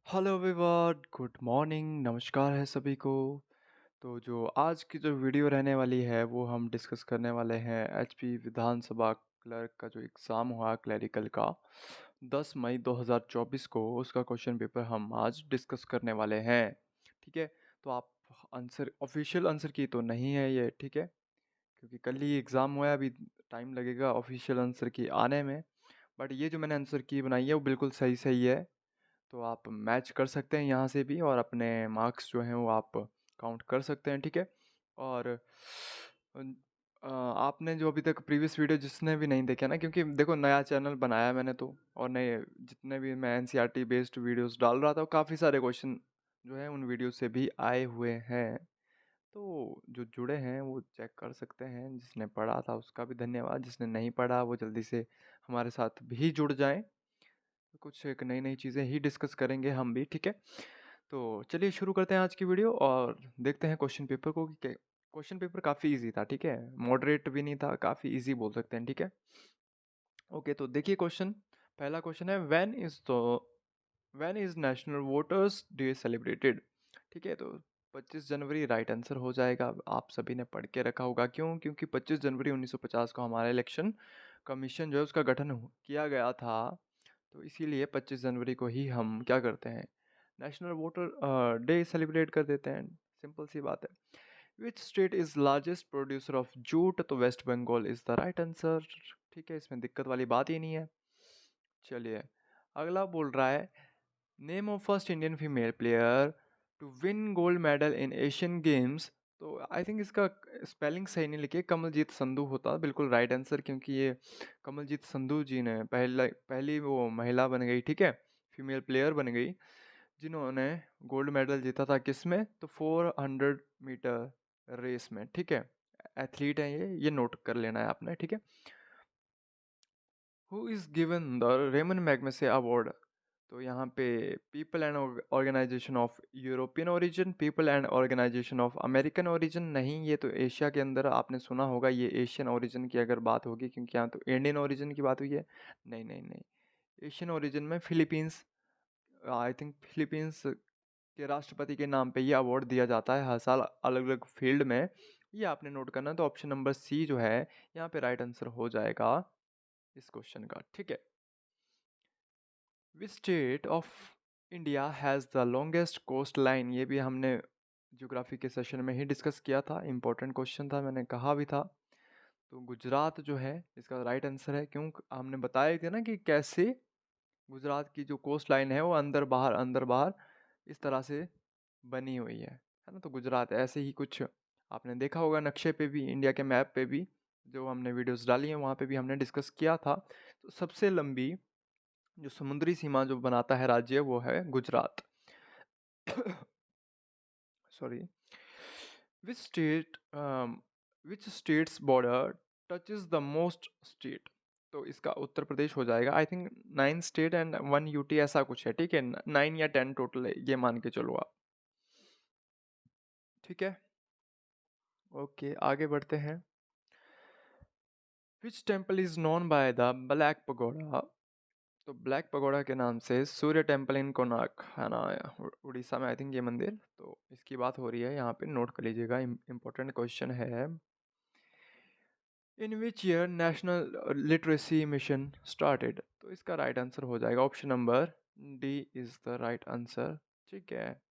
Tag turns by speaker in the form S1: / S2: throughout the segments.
S1: Hello everyone, good morning, नमस्कार है सभी को। तो जो आज की जो वीडियो रहने वाली है वो हम डिस्कस करने वाले हैं एचपी विधानसभा क्लर्क का जो एग्ज़ाम हुआ क्लरिकल का 10 मई 2024 को उसका क्वेश्चन पेपर हम आज डिस्कस करने वाले हैं। ठीक है। तो आप आंसर ऑफिशियल आंसर की तो नहीं है ये, ठीक है, क्योंकि कल ही एग्ज़ाम हुआ है, अभी टाइम लगेगा ऑफिशियल आंसर की आने में। बट ये जो मैंने आंसर की बनाई है वो बिल्कुल सही सही है। तो आप मैच कर सकते हैं यहाँ से भी और अपने मार्क्स जो हैं वो आप काउंट कर सकते हैं, ठीक है। और आपने जो अभी तक प्रीवियस वीडियो जिसने भी नहीं देखे ना, क्योंकि देखो नया चैनल बनाया मैंने तो, और नए जितने भी मैं एनसीईआरटी बेस्ड वीडियोस डाल रहा था काफ़ी सारे क्वेश्चन जो है उन वीडियो से भी आए हुए हैं। तो जो जुड़े हैं वो चेक कर सकते हैं, जिसने पढ़ा था उसका भी धन्यवाद, जिसने नहीं पढ़ा वो जल्दी से हमारे साथ भी जुड़ जाएं। कुछ एक नई नई चीज़ें ही डिस्कस करेंगे हम भी, ठीक है। तो चलिए शुरू करते हैं आज की वीडियो और देखते हैं क्वेश्चन पेपर को कि क्वेश्चन पेपर काफ़ी इजी था, ठीक है, मॉडरेट भी नहीं था, काफ़ी इजी बोल सकते हैं, ठीक है। ओके, तो देखिए क्वेश्चन, पहला क्वेश्चन है when is national voters day celebrated. ठीक है, तो 25 जनवरी राइट आंसर हो जाएगा। आप सभी ने पढ़ के रखा होगा, क्योंकि 25 जनवरी 1950 को हमारा इलेक्शन कमीशन जो है उसका गठन किया गया था। तो इसीलिए 25 जनवरी को ही हम क्या करते हैं, नेशनल वोटर डे सेलिब्रेट कर देते हैं। सिंपल सी बात है। Which state is largest producer of jute, तो West Bengal is the right answer. ठीक है, इसमें दिक्कत वाली बात ही नहीं है। चलिए, अगला बोल रहा है name of first Indian female player to win gold medal in Asian games. तो आई थिंक इसका स्पेलिंग सही नहीं लिखे, कमलजीत संधू होता बिल्कुल राइट आंसर, क्योंकि ये कमलजीत संधू जी ने पहली वो महिला बन गई, ठीक है, फीमेल प्लेयर बन गई जिन्होंने गोल्ड मेडल जीता था किस में, तो 400 मीटर रेस में, ठीक है। एथलीट हैं ये नोट कर लेना है आपने, ठीक है। Who is given the Ramon Magsaysay award. तो यहाँ पे people and organisation of European origin, people and organisation of American origin नहीं, ये तो एशिया के अंदर आपने सुना होगा, ये एशियन ओरिजिन की अगर बात होगी, क्योंकि यहाँ तो इंडियन ओरिजिन की बात हुई है। नहीं नहीं नहीं, एशियन ओरिजिन में फिलीपींस, आई थिंक फिलीपींस के राष्ट्रपति के नाम पे ये अवार्ड दिया जाता है हर साल अलग अलग फील्ड में। ये आपने नोट करना है। तो ऑप्शन नंबर सी जो है यहाँ पे राइट आंसर हो जाएगा इस क्वेश्चन का, ठीक है। Which state of India has the longest coast line, ये भी हमने ज्योग्राफी के सेशन में ही डिस्कस किया था, इंपॉर्टेंट क्वेश्चन था, मैंने कहा भी था। तो गुजरात जो है इसका राइट आंसर है, क्यों हमने बताया था ना कि कैसे गुजरात की जो कोस्ट लाइन है वो अंदर बाहर इस तरह से बनी हुई है ना। तो गुजरात ऐसे ही कुछ आपने देखा होगा नक्शे पे भी, इंडिया के मैप पे भी, जो हमने वीडियोस डाली हैं वहाँ पे भी हमने डिस्कस किया था। तो सबसे लंबी जो समुद्री सीमा जो बनाता है राज्य वो है Gujarat. Sorry. Which state which states border touches the most state. तो इसका उत्तर प्रदेश हो जाएगा। I think 9 state and 1 UT ऐसा कुछ है, ठीक है, 9 या 10 टोटल है, ये मान के चलो आप, ठीक है। ओके, आगे बढ़ते हैं। Which temple is known by the black pagoda. तो ब्लैक पगोड़ा के नाम से सूर्य टेम्पल इन कोणार्क है ना, उड़ीसा में आई थिंक ये मंदिर, तो इसकी बात हो रही है यहाँ पे, नोट कर लीजिएगा, इम्पोर्टेंट क्वेश्चन है। In which year national literacy mission started. तो इसका राइट आंसर हो जाएगा option number D is the right answer, ठीक है।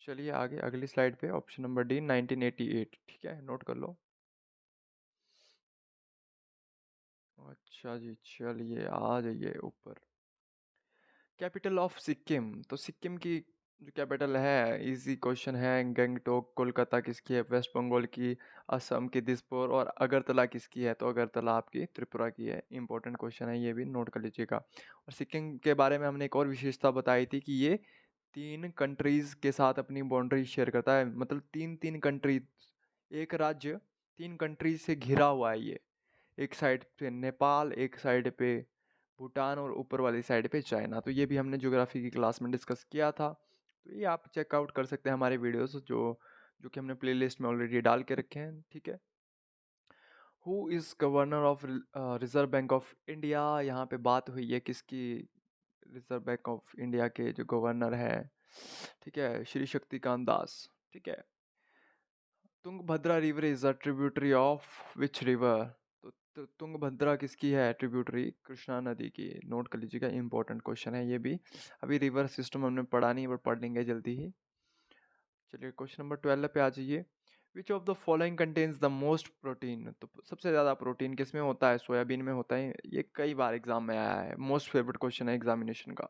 S1: चलिए आगे अगली स्लाइड पे, ऑप्शन नंबर डी 1988, ठीक है, नोट कर लो। अच्छा जी, चलिए आ जाइए ऊपर। Capital of Sikkim. तो सिक्किम की जो कैपिटल है, इजी क्वेश्चन है, गंगटोक। कोलकाता किसकी है, वेस्ट बंगाल की। असम की दिसपुर। और अगरतला किसकी है, तो अगरतला आपकी त्रिपुरा की है। इंपॉर्टेंट क्वेश्चन है, ये भी नोट कर लीजिएगा। और सिक्किम के बारे में हमने एक और विशेषता बताई थी कि ये 3 कंट्रीज़ के साथ अपनी बाउंड्री शेयर करता है, मतलब 3 कंट्री, एक राज्य 3 कंट्री से घिरा हुआ है ये। एक साइड पे नेपाल, एक साइड पे भूटान, और ऊपर वाली साइड पे चाइना। तो ये भी हमने ज्योग्राफी की क्लास में डिस्कस किया था। तो ये आप चेकआउट कर सकते हैं हमारे वीडियोस जो जो कि हमने प्लेलिस्ट में ऑलरेडी डाल के रखे हैं, ठीक है। Who is governor of reserve bank of India. यहाँ पे बात हुई है किसकी, रिजर्व बैंक ऑफ इंडिया के जो गवर्नर है, ठीक है, श्री शक्तिकांत दास, ठीक है। Tungabhadra river is a tributary of which river? तो तुंगभद्रा किसकी है ट्रिब्यूटरी? कृष्णा नदी की। नोट कर लीजिएगा, इंपॉर्टेंट क्वेश्चन है ये भी। अभी रिवर सिस्टम हमने पढ़ा नहीं, बट पढ़ लेंगे जल्दी ही। चलिए क्वेश्चन नंबर 12 पे आ जाइए। विच of the following contains the most protein? तो सबसे ज़्यादा प्रोटीन किस में होता है? सोयाबीन में होता है। ये कई बार एग्जाम में आया है, मोस्ट फेवरेट क्वेश्चन है एग्जामिनेशन का।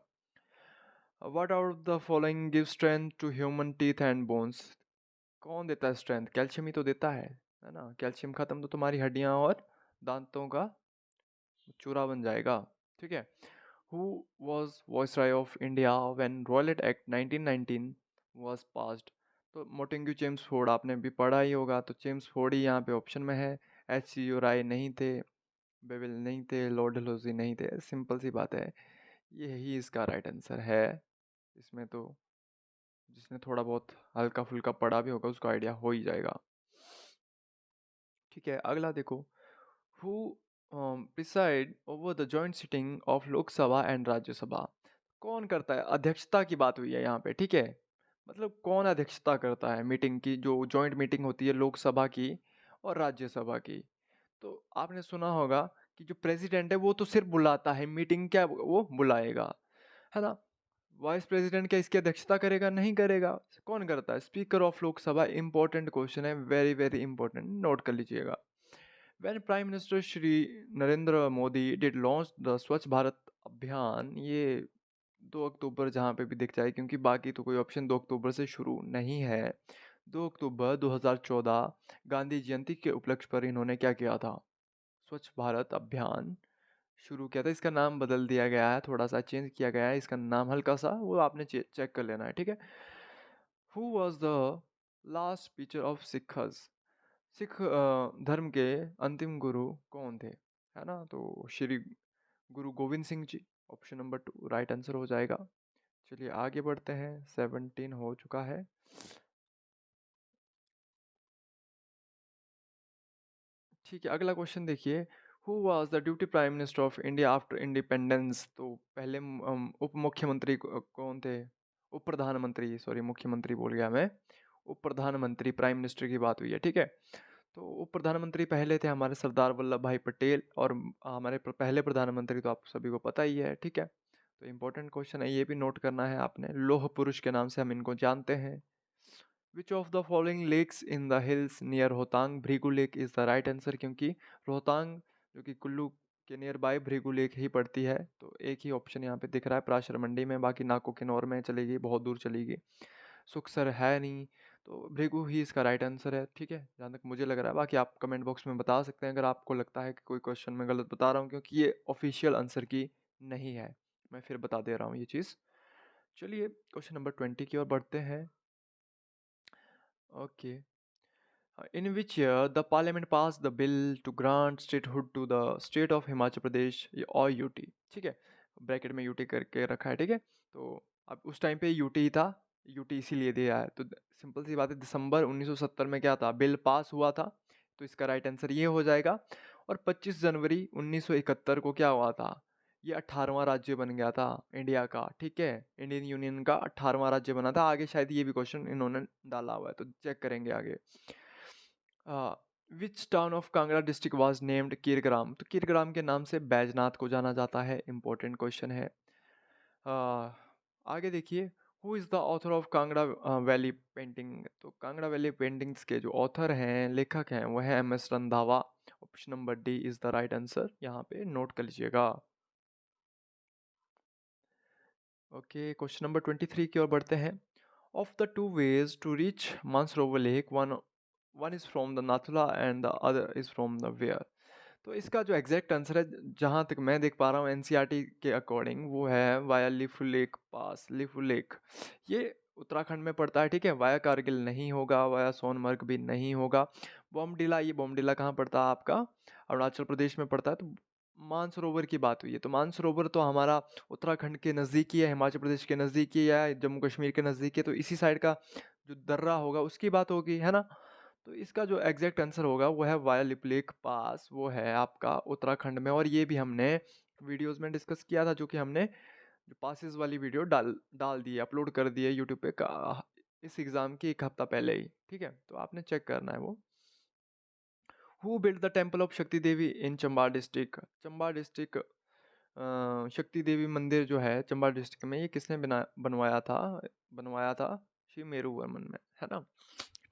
S1: What out of the following give strength to human teeth and bones? कौन देता है स्ट्रेंथ? कैल्शियम ही तो देता है ना। कैल्शियम खत्म तो तुम्हारी हड्डियां और दांतों का चूरा बन जाएगा, ठीक है। Who was viceroy of India when Rowlatt act 1919 was passed? तो मोटेंग्यू चेम्सफोर्ड आपने भी पढ़ा ही होगा, तो चेम्सफोर्ड ही यहाँ पे ऑप्शन में है। HCU राय नहीं थे, बेविल नहीं थे, लॉर्ड डलहौजी नहीं थे। सिंपल सी बात है, यही इसका राइट आंसर है। इसमें तो जिसने थोड़ा बहुत हल्का फुल्का पढ़ा भी होगा उसको आइडिया हो ही जाएगा, ठीक है। अगला देखो, who preside over the joint sitting of Lok Sabha and Rajya Sabha? कौन करता है? अध्यक्षता की बात हुई है यहाँ पे, ठीक है। मतलब कौन अध्यक्षता करता है मीटिंग की, जो जॉइंट मीटिंग होती है लोकसभा की और राज्यसभा की? तो आपने सुना होगा कि जो प्रेसिडेंट है वो तो सिर्फ बुलाता है, मीटिंग क्या वो बुलाएगा, है ना। वाइस प्रेसिडेंट क्या इसकी अध्यक्षता करेगा? नहीं करेगा। कौन करता है? Speaker of Lok Sabha. Important question है, वेरी वेरी इंपॉर्टेंट, नोट कर लीजिएगा। When Prime Minister Shri Narendra Modi did launch the स्वच्छ भारत अभियान, ये 2 अक्टूबर जहाँ पे भी दिख जाए, क्योंकि बाकी तो कोई ऑप्शन 2 अक्टूबर से शुरू नहीं है। 2 अक्टूबर 2014 गांधी जयंती के उपलक्ष्य पर इन्होंने क्या किया था? स्वच्छ भारत अभियान शुरू किया था। इसका नाम बदल दिया गया है, थोड़ा सा चेंज किया गया है इसका नाम हल्का सा, वो आपने चेक कर लेना है, ठीक है। Who was the last teacher of Sikhs? Sikh धर्म के अंतिम गुरु कौन थे, है ना। तो श्री गुरु Govind Singh ji, option number 2 right answer हो जाएगा। चलिए आगे बढ़ते हैं, 17 हो चुका है। ठीक है, अगला क्वेश्चन देखिए। Who was the duty prime minister of India after independence? तो पहले उप मुख्यमंत्री कौन थे? उप प्रधानमंत्री, सॉरी मुख्यमंत्री बोल गया मैं, उप प्रधानमंत्री, प्राइम मिनिस्टर की बात हुई है, ठीक है। तो उप प्रधानमंत्री पहले थे हमारे सरदार वल्लभ भाई पटेल, और हमारे पहले प्रधानमंत्री तो आप सभी को पता ही है, ठीक है। तो इम्पोर्टेंट क्वेश्चन है, ये भी नोट करना है आपने। लौह पुरुष के नाम से हम इनको जानते हैं। Which of the following lakes in the hills near Rohtang? Bhrigu lake is the right answer, क्योंकि रोहतांग जो कि कुल्लू के नियर बाय भृगु लेक ही पड़ती है। तो एक ही ऑप्शन यहाँ पे दिख रहा है पराशर मंडी में, बाकी नाको किन्नौर में चलेगी, बहुत दूर चलेगी। सुखसर है नहीं, तो भृगु ही इसका राइट आंसर है, ठीक है, जहाँ तक मुझे लग रहा है। बाकी आप कमेंट बॉक्स में बता सकते हैं अगर आपको लगता है कि कोई क्वेश्चन मैं गलत बता रहा हूँ, क्योंकि ये ऑफिशियल आंसर की नहीं है, मैं फिर बता दे रहा हूँ ये चीज़। चलिए क्वेश्चन नंबर 20 की ओर बढ़ते हैं। Okay, in which year the parliament passed the bill to grant statehood to the state of Himachal Pradesh और यूटी? ठीक है, ब्रैकेट में यूटी करके रखा है, ठीक है। तो अब उस टाइम पे यूटी ही था, यूटी इसीलिए दिया है। तो सिंपल सी बात है, दिसंबर 1970 में क्या था, बिल पास हुआ था, तो इसका राइट आंसर ये हो जाएगा। और 25 जनवरी 1971 को क्या हुआ था, ये 18वां राज्य बन गया था इंडिया का, ठीक है। इंडियन यूनियन का 18वां राज्य बना था। आगे शायद ये भी क्वेश्चन इन्होंने डाला हुआ है, तो चेक करेंगे आगे। Which town of Kangra district was named Kirgram? तो कीरग्राम के नाम से बैजनाथ को जाना जाता है। इंपॉर्टेंट क्वेश्चन है। आगे देखिए, who is the author of Kangra valley painting? तो कांगड़ा वैली पेंटिंग्स के जो ऑथर हैं, लेखक हैं, वो है MS Randhawa. Option number D is the right answer, यहाँ पे नोट कर लीजिएगा। ओके, क्वेश्चन नंबर 23 की ओर बढ़ते हैं। Of the two ways to reach Mansarovar lake, one is from the Nathula and the other is from the where? तो इसका जो एग्जैक्ट आंसर है, जहाँ तक मैं देख पा रहा हूँ NCERT के अकॉर्डिंग, वो है वाया लिफु लेक पास। लिफु लेक ये उत्तराखंड में पड़ता है, ठीक है। वाया कारगिल नहीं होगा, वाया सोनमर्ग भी नहीं होगा। बॉमडिला, ये बॉमडिला कहाँ पड़ता है आपका? अरुणाचल प्रदेश में पड़ता है। तो मानसरोवर की बात हुई है, तो मानसरोवर तो हमारा उत्तराखंड के नज़दीक ही है, हिमाचल प्रदेश के नज़दीक ही है, जम्मू कश्मीर के नज़दीक है, तो इसी साइड का जो दर्रा होगा उसकी बात होगी, है ना। तो इसका जो एग्जैक्ट आंसर होगा वो है वाया लिपलेक पास, वो है आपका उत्तराखंड में। और ये भी हमने वीडियोस में डिस्कस किया था, जो कि हमने जो पासिस वाली वीडियो डाल डाल दी है, अपलोड कर दी है यूट्यूब पे इस एग्ज़ाम के 1 हफ्ता पहले ही, ठीक है? तो आपने चेक करना है वो। Who build the temple of शक्ति देवी इन चंबा डिस्ट्रिक्ट? चंबा डिस्ट्रिक्ट शक्ति देवी मंदिर जो है चंबा डिस्ट्रिक्ट में, ये किसने बनवाया था? बनवाया था श्री मेरू वर्मन में, है ना?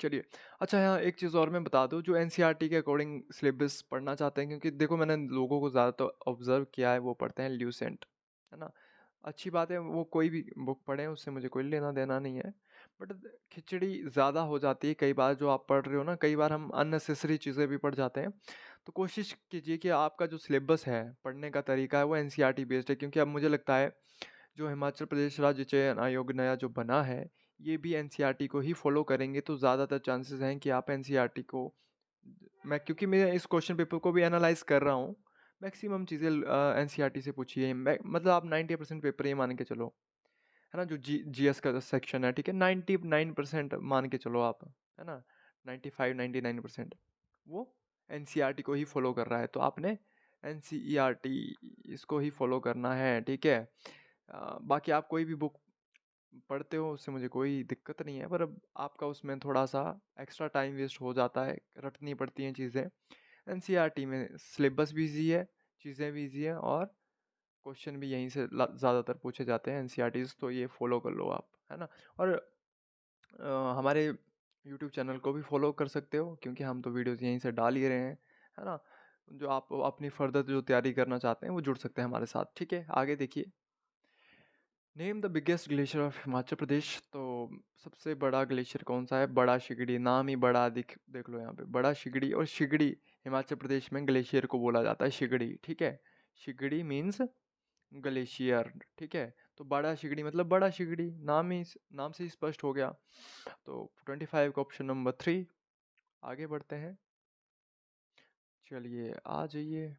S1: चलिए, अच्छा यहाँ एक चीज़ और मैं बता दूँ, जो एनसीईआरटी के अकॉर्डिंग सिलेबस पढ़ना चाहते हैं, क्योंकि देखो मैंने लोगों को ज़्यादातर ऑब्जर्व किया है, वो पढ़ते हैं ल्यूसेंट, है ना? अच्छी बात है, वो कोई भी बुक पढ़ें, उससे मुझे कोई लेना देना नहीं है, बट खिचड़ी ज़्यादा हो जाती है कई बार जो आप पढ़ रहे हो ना, कई बार हम अननेसेसरी चीज़ें भी पढ़ जाते हैं। तो कोशिश कीजिए कि आपका जो सिलेबस है, पढ़ने का तरीका है, वो एनसीईआरटी बेस्ड है, क्योंकि अब मुझे लगता है जो हिमाचल प्रदेश राज्य चयन आयोग नया जो बना है, ये भी एनसीईआरटी को ही फॉलो करेंगे, तो ज़्यादातर चांसेस हैं कि आप एनसीईआरटी को, मैं क्योंकि मैं इस क्वेश्चन पेपर को भी एनालाइज कर रहा हूँ, मैक्सिमम चीज़ें एनसीईआरटी से पूछी है, मतलब आप 90% पेपर ये मान के चलो, है ना? जो जीएस का सेक्शन है, ठीक है, 99% मान के चलो आप, है ना? 95-99% वो एनसीईआरटी को ही फॉलो कर रहा है, तो आपने एनसीईआरटी इसको ही फॉलो करना है, ठीक है? बाकी आप कोई भी बुक पढ़ते हो, उससे मुझे कोई दिक्कत नहीं है, पर अब आपका उसमें थोड़ा-सा एक्स्ट्रा टाइम वेस्ट हो जाता है, रटनी पड़ती हैं चीज़ें। एनसीईआरटी में सिलेबस भी ईज़ी है, चीज़ें भी ईज़ी हैं, और क्वेश्चन भी यहीं से ज़्यादातर पूछे जाते हैं एनसीईआरटीज़, तो ये फॉलो कर लो आप, है ना? और हमारे यूट्यूब चैनल को भी फॉलो कर सकते हो, क्योंकि हम तो वीडियोज़ यहीं से डाल ही रहे हैं, है ना? जो आप अपनी फर्दर जो तैयारी करना चाहते हैं, वो जुड़ सकते हैं हमारे साथ, ठीक है? आगे देखिए। Name the biggest glacier of Himachal Pradesh. तो सबसे बड़ा ग्लेशियर कौन सा है? बड़ा शिगड़ी, नाम ही बड़ा, देख लो यहाँ पे, बड़ा शिगड़ी। और शिगड़ी हिमाचल प्रदेश में ग्लेशियर को बोला जाता है, शिगड़ी, ठीक है? शिगड़ी मीन्स ग्लेशियर, ठीक है? तो बड़ा शिगड़ी मतलब बड़ा शिगड़ी, नाम से ही स्पष्ट हो गया। तो 25 का ऑप्शन नंबर 3। आगे बढ़ते हैं, चलिए आ जाइए,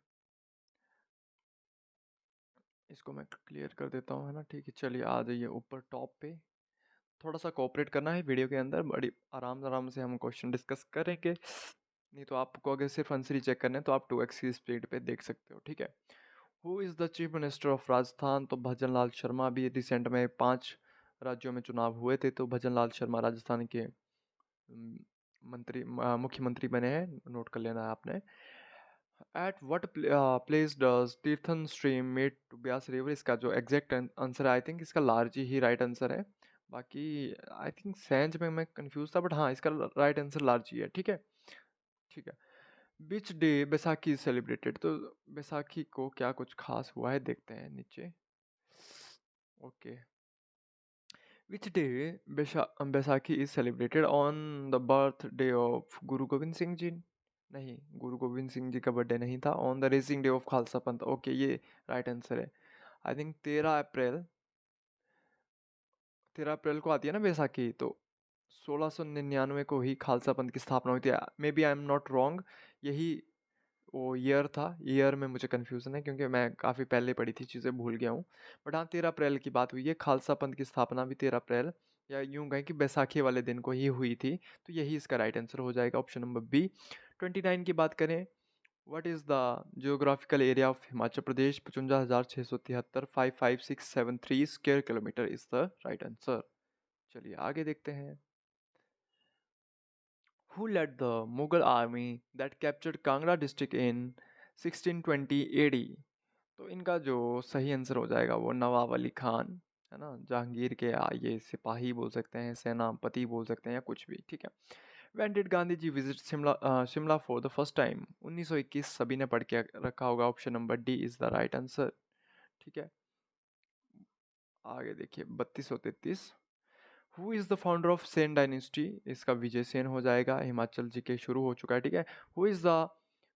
S1: इसको मैं क्लियर कर देता हूँ, है ना? ठीक है, चलिए आ जाइए ऊपर टॉप पे। थोड़ा सा कोऑपरेट करना है वीडियो के अंदर, बड़ी आराम आराम से हम क्वेश्चन डिस्कस करेंगे, नहीं तो आपको अगर सिर्फ आंसर ही चेक करना है तो आप 2x की स्पीड पे देख सकते हो, ठीक है? Who is the chief minister of Rajasthan? तो भजन लाल शर्मा। भी रिसेंट में 5 राज्यों में चुनाव हुए थे, तो भजन लाल शर्मा राजस्थान के मुख्यमंत्री बने हैं, नोट कर लेना है आपने। At what place does Tirthan stream meet to Beas river? इसका जो एग्जैक्ट आंसर है, आई थिंक इसका लारजी ही राइट आंसर है। बाकी आई थिंक सेंज में मैं कंफ्यूज था, बट हाँ, इसका राइट आंसर लारजी है, ठीक है? ठीक है। Which day Baisakhi celebrated? तो बैसाखी को क्या कुछ खास हुआ है, देखते हैं नीचे। Okay, which day Baisakhi is celebrated on the birth day of गुरु गोविंद सिंह जी? नहीं, गुरु गोविंद सिंह जी का बर्थडे नहीं था। On the racing day of Khalsa पंथ। ओके, ये राइट आंसर है। आई थिंक 13 अप्रैल को आती है ना बैसाखी, तो 1699 को ही खालसा पंथ की स्थापना हुई थी। May be I am not wrong, यही वो ईयर था। ईयर में मुझे कन्फ्यूज़न है, क्योंकि मैं काफ़ी पहले पढ़ी थी, चीज़ें भूल गया हूँ। बट हाँ, 13 अप्रैल की बात हुई है। खालसा पंथ की स्थापना भी 13 अप्रैल, या यूँ कहें कि बैसाखी वाले दिन को ही हुई थी। तो यही इसका राइट आंसर हो जाएगा, ऑप्शन नंबर बी। 29 की बात करें, what is the geographical area of Himachal Pradesh? 55,673 55673 square kilometre is the right answer. चलिए आगे देखते हैं। Who led the Mughal army that captured Kangra district in 1620 AD? तो इनका जो सही आंसर हो जाएगा वो नवाब अली खान, है ना? जहांगीर के ये सिपाही बोल सकते हैं, सेनापति बोल सकते हैं, या कुछ भी, ठीक है? When did Gandhi ji visit Shimla for the first time? 1921। सभी ने पढ़ के रखा होगा, option number D is the right answer, ठीक है? आगे देखिए 3233। Who is the founder of Sen dynasty? इसका विजय सेन हो जाएगा। हिमाचल जी के शुरू हो चुका है, ठीक है? Who is the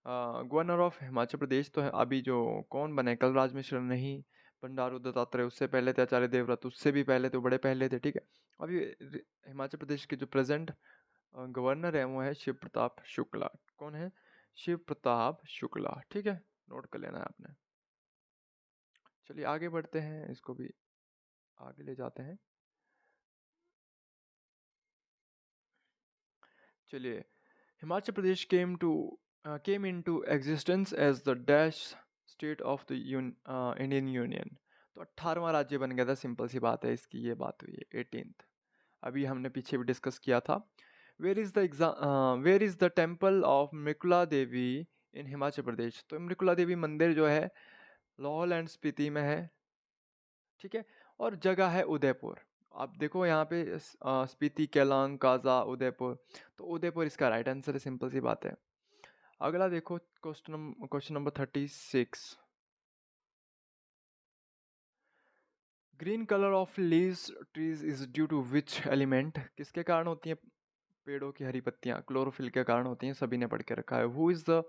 S1: governor of Himachal Pradesh? तो है अभी जो कौन बने, कलराज मिश्र नहीं, बंडारू दत्तात्रेय उससे पहले थे, आचार्य देवव्रत उससे भी पहले थे, बड़े पहले थे, ठीक है? अभी हिमाचल प्रदेश के जो प्रेजेंट गवर्नर है वो है शिव प्रताप शुक्ला। कौन है? शिव प्रताप शुक्ला, ठीक है? नोट कर लेना है आपने। चलिए आगे बढ़ते हैं, इसको भी आगे ले जाते हैं। चलिए, Himachal Pradesh came into existence as the dash state of the Indian Union। तो 18वां राज्य बन गया था, सिंपल सी बात है, इसकी ये बात हुई है 18th। अभी हमने पीछे भी डिस्कस किया था। Where is the temple of Mrikula Devi in Himachal Pradesh? तो मृकुला देवी मंदिर जो है लाहौल एंड स्पीति में है, ठीक है। और जगह है उदयपुर। आप देखो यहाँ पे स्पीति, केलांग, काजा, उदयपुर, तो उदयपुर इसका राइट आंसर है, सिंपल सी बात है। अगला देखो question number 36। Green colour of leaves trees is due to which element? किसके कारण होती हैं पेड़ों की हरी पत्तियां? क्लोरोफिल के कारण होती हैं, सभी ने पढ़ के रखा है। Who is the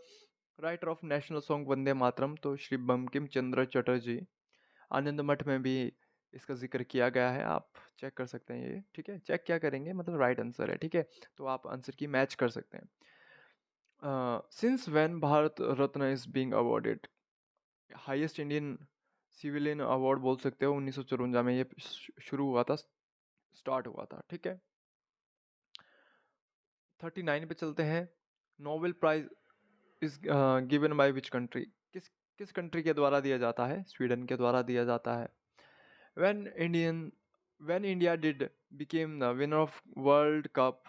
S1: writer of national song Vande Mataram? तो श्री बंकिम चंद्र चटर्जी। आनंद मठ में भी इसका जिक्र किया गया है, आप चेक कर सकते हैं ये, ठीक है। चेक क्या करेंगे, मतलब राइट आंसर है, ठीक है। तो आप आंसर की मैच कर सकते हैं। Since when Bharat Ratna is being awarded? Highest Indian civilian award बोल सकते हो, 1954 में ये शुरू हुआ था, स्टार्ट हुआ था, ठीक है। 39 पे चलते हैं। Nobel prize is given by which country? किस किस कंट्री के द्वारा दिया जाता है? स्वीडन के द्वारा दिया जाता है। When India did became the winner of world cup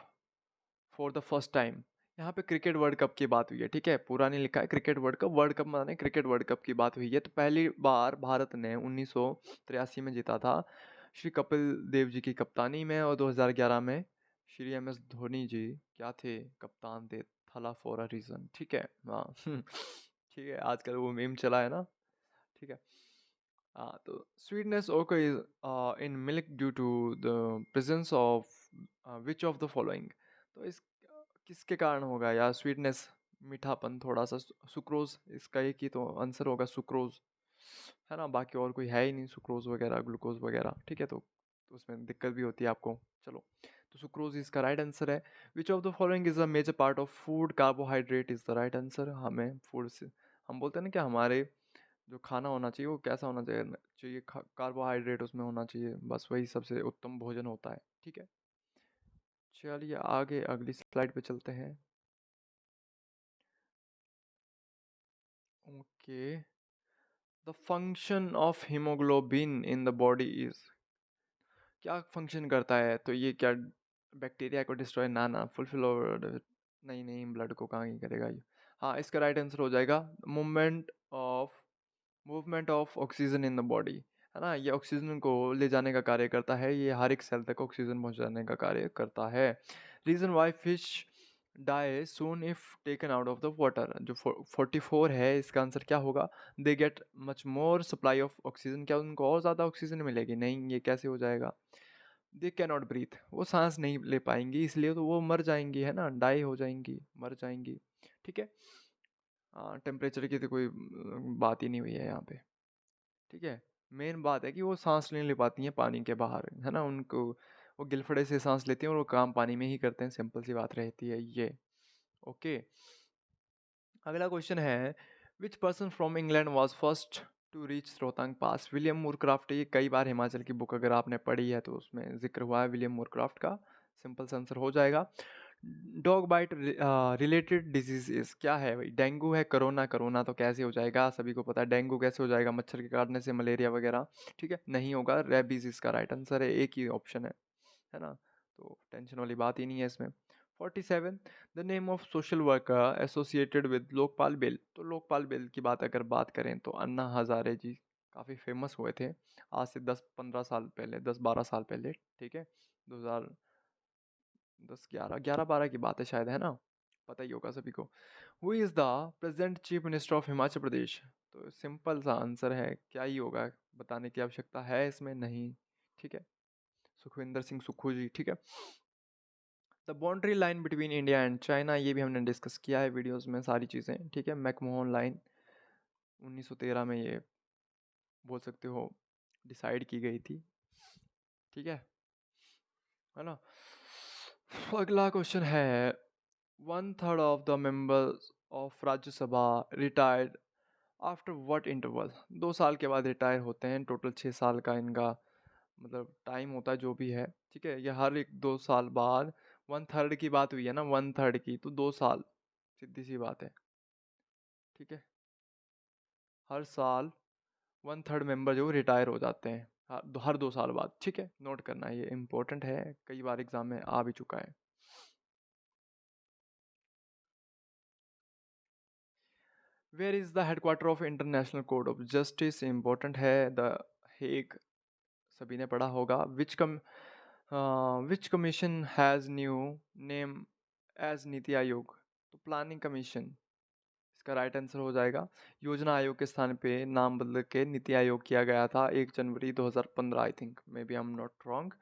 S1: for the first time? यहाँ पे क्रिकेट वर्ल्ड कप की बात हुई है, ठीक है, पूरा नहीं लिखा है, क्रिकेट वर्ल्ड कप माने क्रिकेट वर्ल्ड कप की बात हुई है। तो पहली बार भारत ने 1983 में जीता था, श्री कपिल देव जी की कप्तानी में, और 2011 में श्री MS धोनी जी क्या थे, कप्तान थे, थला फॉर अ रीजन, ठीक है। हाँ ठीक है, आजकल वो मीम चला है ना, ठीक है। हाँ, तो sweetness occur in milk due to the presence of which of the following? तो इस किसके कारण होगा यार स्वीटनेस, मीठापन थोड़ा सा? सुक्रोज इसका एक ही तो आंसर होगा, सुक्रोज, है ना, बाकी और कोई है ही नहीं, सुक्रोज वगैरह, ग्लूकोज वगैरह, ठीक है। तो उसमें दिक्कत भी होती है आपको, चलो। तो सुक्रोज इसका राइट आंसर है। Which of the following is a major part of food? Carbohydrate is the right answer. हमें फूड से हम बोलते हैं ना कि हमारे जो खाना होना चाहिए वो कैसा होना चाहिए, कार्बोहाइड्रेट उसमें होना चाहिए, बस वही सबसे उत्तम भोजन होता है, ठीक है। चलिए आगे अगली स्लाइड पे चलते हैं। Okay, the function of haemoglobin in the body is? क्या फंक्शन करता है? तो ये क्या बैक्टीरिया को डिस्ट्रॉय? ना फुलफिल, नहीं नहीं, ब्लड को कहाँ ही करेगा ये। हाँ, इसका राइट आंसर हो जाएगा of movement of oxygen in the body, है ना। ये ऑक्सीजन को ले जाने का कार्य करता है, ये हर एक सेल तक ऑक्सीजन पहुंचाने का कार्य करता है। Reason why fish die soon if taken out of the water? जो 44 है, इसका आंसर क्या होगा? They get much more supply of oxygen? क्या उनको और ज़्यादा ऑक्सीजन मिलेगी? नहीं, ये कैसे हो जाएगा? दे कैन नॉट ब्रीथ, वो सांस नहीं ले पाएंगी, इसलिए तो वो मर जाएंगी, है ना, डाई हो जाएंगी, मर जाएंगी, ठीक है। टेम्परेचर की तो कोई बात ही नहीं हुई है यहाँ पे, ठीक है। मेन बात है कि वो सांस नहीं ले पाती हैं पानी के बाहर, है ना, उनको वो गिलफड़े से सांस लेती हैं और वो काम पानी में ही करते हैं, सिंपल सी बात रहती है ये, ओके। अगला क्वेश्चन है, which person from England was first to reach Rohtang pass? William Moorcroft. ये कई बार हिमाचल की बुक अगर आपने पढ़ी है तो उसमें जिक्र हुआ है विलियम मूरक्राफ्ट का, सिंपल सा आंसर हो जाएगा। डॉग बाइट रिलेटेड डिजीज क्या है भाई? डेंगू है, कोरोना तो कैसे हो जाएगा, सभी को पता है डेंगू कैसे हो जाएगा, मच्छर के काटने से, मलेरिया वगैरह, ठीक है, नहीं होगा। रेबीज इसका राइट आंसर है, एक ही ऑप्शन है ना, तो टेंशन वाली बात ही नहीं है इसमें। 47, the name of social worker associated with Lokpal bill? तो लोकपाल बिल की बात अगर बात करें तो अन्ना हजारे जी काफ़ी फेमस हुए थे, आज से 10-15 साल पहले, 10-12 साल पहले, ठीक है, 2010, 11-12 की बात है शायद, है ना, पता ही होगा सभी को। Who is the present chief minister of Himachal Pradesh? तो सिंपल सा आंसर है, क्या ही होगा, बताने की आवश्यकता है इसमें नहीं, ठीक है, सुखविंदर सिंह सुक्खू जी, ठीक है। The boundary line between India and China, ये भी हमने डिस्कस किया है वीडियोस में सारी चीज़ें, ठीक है। मैकमोहन लाइन 1913 में ये बोल सकते हो डिसाइड की गई थी, ठीक है ना। अगला क्वेश्चन है, 1/3 of the members of Rajya Sabha retired after what interval? 2 साल के बाद रिटायर होते हैं, टोटल 6 साल का इनका मतलब टाइम होता है जो भी है, ठीक है। ये हर एक 2 साल बाद, 1/3 की बात हुई है ना, 1/3 की, तो 2 साल, सीधी सी बात है, ठीक है, हर साल 1/3 मेंबर जो रिटायर हो जाते हैं हर 2 साल बाद। ठीक है, नोट करना है, ये इम्पोर्टेंट है, कई बार एग्जाम में आ भी चुका है। Where is the headquarter of international court of justice, important है, द हेग, सभी ने पढ़ा होगा। Which commission has new name as NITI Aayog, तो प्लानिंग कमीशन इसका राइट आंसर हो जाएगा। योजना आयोग के स्थान पे नाम बदल के नीति आयोग किया गया था 1 जनवरी 2015, I think, may be I am not wrong.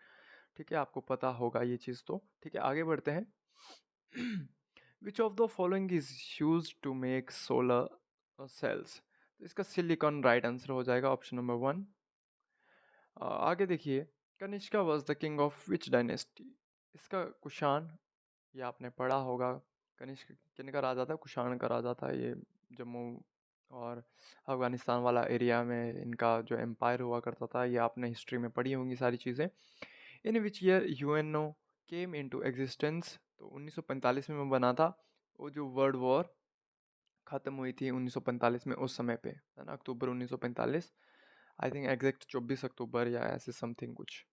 S1: ठीक है, आपको पता होगा ये चीज़ तो। ठीक है, आगे बढ़ते हैं। Which of the following is use to make solar cells, तो इसका सिलिकॉन राइट आंसर हो जाएगा, ऑप्शन नंबर 1। आगे देखिए, Kanishka was the king of which dynasty, इसका कुषाण, ये आपने पढ़ा होगा। कनिष्क किनका राजा था? कुषाण का राजा था। ये जम्मू और अफगानिस्तान वाला एरिया में इनका जो एम्पायर हुआ करता था, ये आपने हिस्ट्री में पढ़ी होंगी सारी चीज़ें। In which year UNO came into existence, तो 1945 में बना था। वो जो वर्ल्ड वॉर ख़त्म हुई थी 1945 में, उस समय पे, है ना, अक्टूबर 1945, आई थिंक एग्जैक्ट 24 अक्टूबर या ऐसे समथिंग कुछ।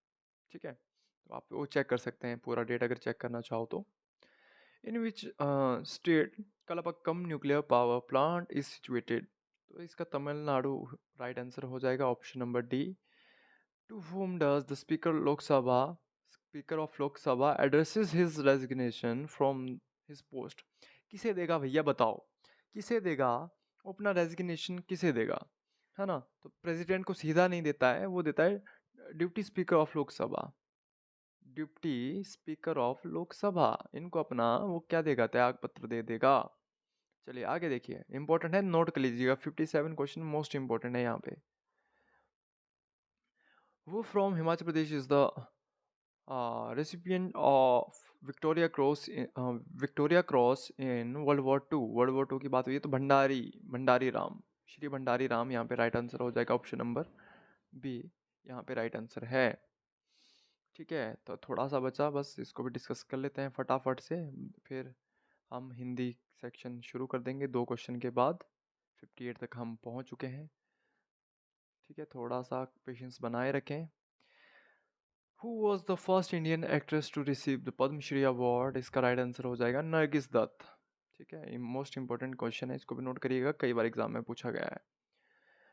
S1: ठीक है, तो आप वो चेक कर सकते हैं पूरा डेट अगर चेक करना चाहो तो। In which state Kalpakkam nuclear power plant is situated, तो इसका तमिलनाडु राइट आंसर हो जाएगा, option number D. To whom does the speaker of Lok Sabha addresses his resignation from his post, किसे देगा भैया बताओ, किसे देगा? वो अपना रेजिग्नेशन किसे देगा, है ना? तो प्रेसिडेंट को सीधा नहीं देता है, वो देता है deputy speaker of Lok Sabha. Deputy speaker of Lok Sabha इनको अपना वो क्या देगा, त्याग पत्र दे देगा। चलिए आगे देखिए, इंपॉर्टेंट है, नोट कर लीजिएगा, 57 क्वेश्चन मोस्ट इंपॉर्टेंट है यहाँ पे। वो from Himachal Pradesh is the recipient of Victoria cross in world war two की बात हुई है, तो भंडारी राम, श्री भंडारी राम यहाँ पे राइट आंसर हो जाएगा, ऑप्शन नंबर बी यहाँ पे राइट आंसर है। ठीक है, तो थोड़ा सा बचा, बस इसको भी डिस्कस कर लेते हैं फटाफट से, फिर हम हिंदी सेक्शन शुरू कर देंगे 2 क्वेश्चन के बाद। 58 तक हम पहुँच चुके हैं। ठीक है, थोड़ा सा पेशेंस बनाए रखें। Who was the first Indian actress to receive the Padma Shri award, इसका राइट आंसर हो जाएगा नरगिस दत्त। ठीक है, मोस्ट इंपॉर्टेंट क्वेश्चन है, इसको भी नोट करिएगा, कई बार एग्जाम में पूछा गया है।